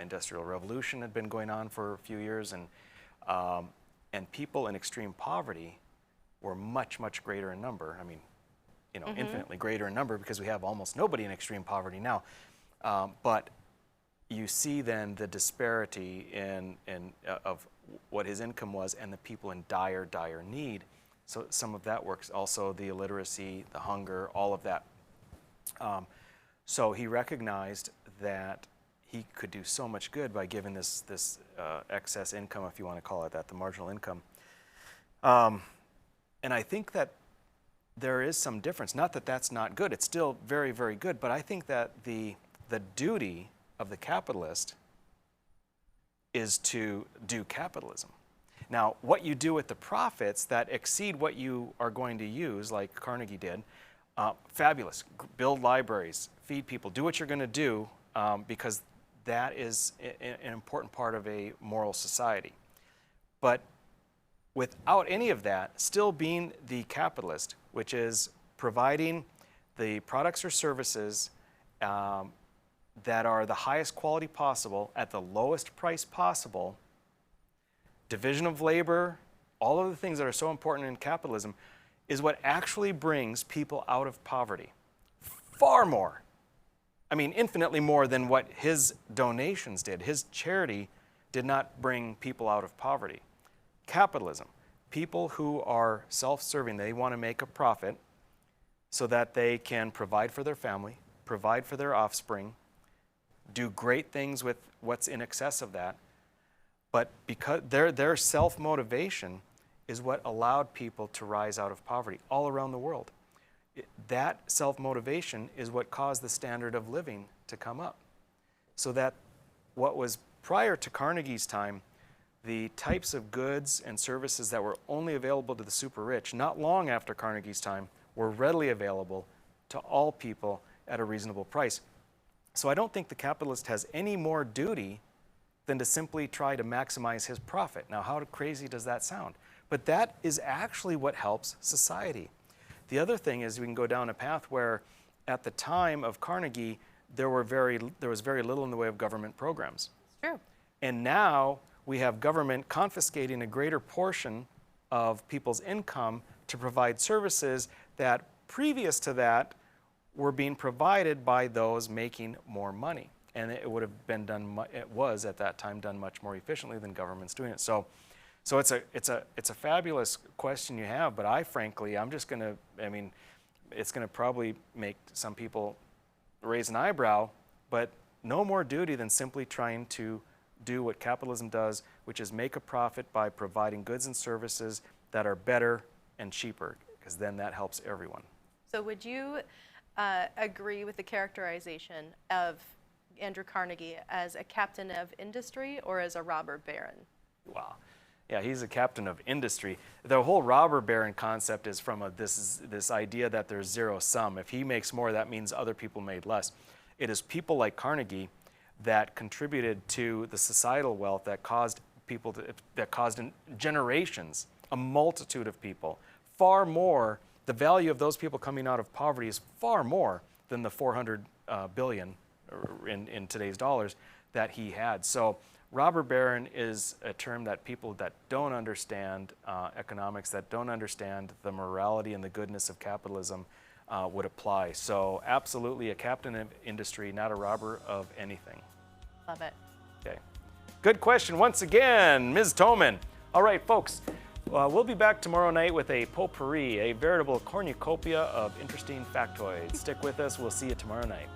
Industrial Revolution had been going on for a few years, and people in extreme poverty were much, much greater in number. I mean, you know, infinitely greater in number because we have almost nobody in extreme poverty now. But you see then the disparity of what his income was and the people in dire, dire need. So some of that works. Also the illiteracy, the hunger, all of that. So he recognized that he could do so much good by giving this excess income, if you want to call it that, the marginal income. And I think that there is some difference. Not that that's not good. It's still very, very good. But I think that the duty of the capitalist is to do capitalism. Now, what you do with the profits that exceed what you are going to use, like Carnegie did, fabulous. Build libraries, feed people, do what you're going to do, because that is an important part of a moral society. But without any of that, still being the capitalist, which is providing the products or services that are the highest quality possible at the lowest price possible, division of labor, all of the things that are so important in capitalism, is what actually brings people out of poverty. Far more. I mean, infinitely more than what his donations did. His charity did not bring people out of poverty. Capitalism, people who are self-serving, they want to make a profit so that they can provide for their family, provide for their offspring, do great things with what's in excess of that. But because their self-motivation is what allowed people to rise out of poverty all around the world. That self-motivation is what caused the standard of living to come up. So that what was prior to Carnegie's time, the types of goods and services that were only available to the super rich, not long after Carnegie's time, were readily available to all people at a reasonable price. So I don't think the capitalist has any more duty than to simply try to maximize his profit. Now, how crazy does that sound? But that is actually what helps society. The other thing is we can go down a path where at the time of Carnegie, there was very little in the way of government programs. True. And now we have government confiscating a greater portion of people's income to provide services that previous to that were being provided by those making more money. And it would have been done, it was at that time done much more efficiently than government's doing it. So it's a fabulous question you have, but I'm just gonna, it's gonna probably make some people raise an eyebrow, but no more duty than simply trying to do what capitalism does, which is make a profit by providing goods and services that are better and cheaper, because then that helps everyone. So would you agree with the characterization of Andrew Carnegie as a captain of industry or as a robber baron? Wow. Yeah, he's a captain of industry. The whole robber baron concept is from this idea that there's zero sum. If he makes more, that means other people made less. It is people like Carnegie that contributed to the societal wealth that caused in generations, a multitude of people, far more. The value of those people coming out of poverty is far more than the 400 billion in today's dollars that he had. So robber baron is a term that people that don't understand economics, that don't understand the morality and the goodness of capitalism would apply. So absolutely a captain of industry, not a robber of anything. Love it. Okay. Good question once again, Ms. Toman. All right, folks, we'll be back tomorrow night with a potpourri, a veritable cornucopia of interesting factoids. Stick with us. We'll see you tomorrow night.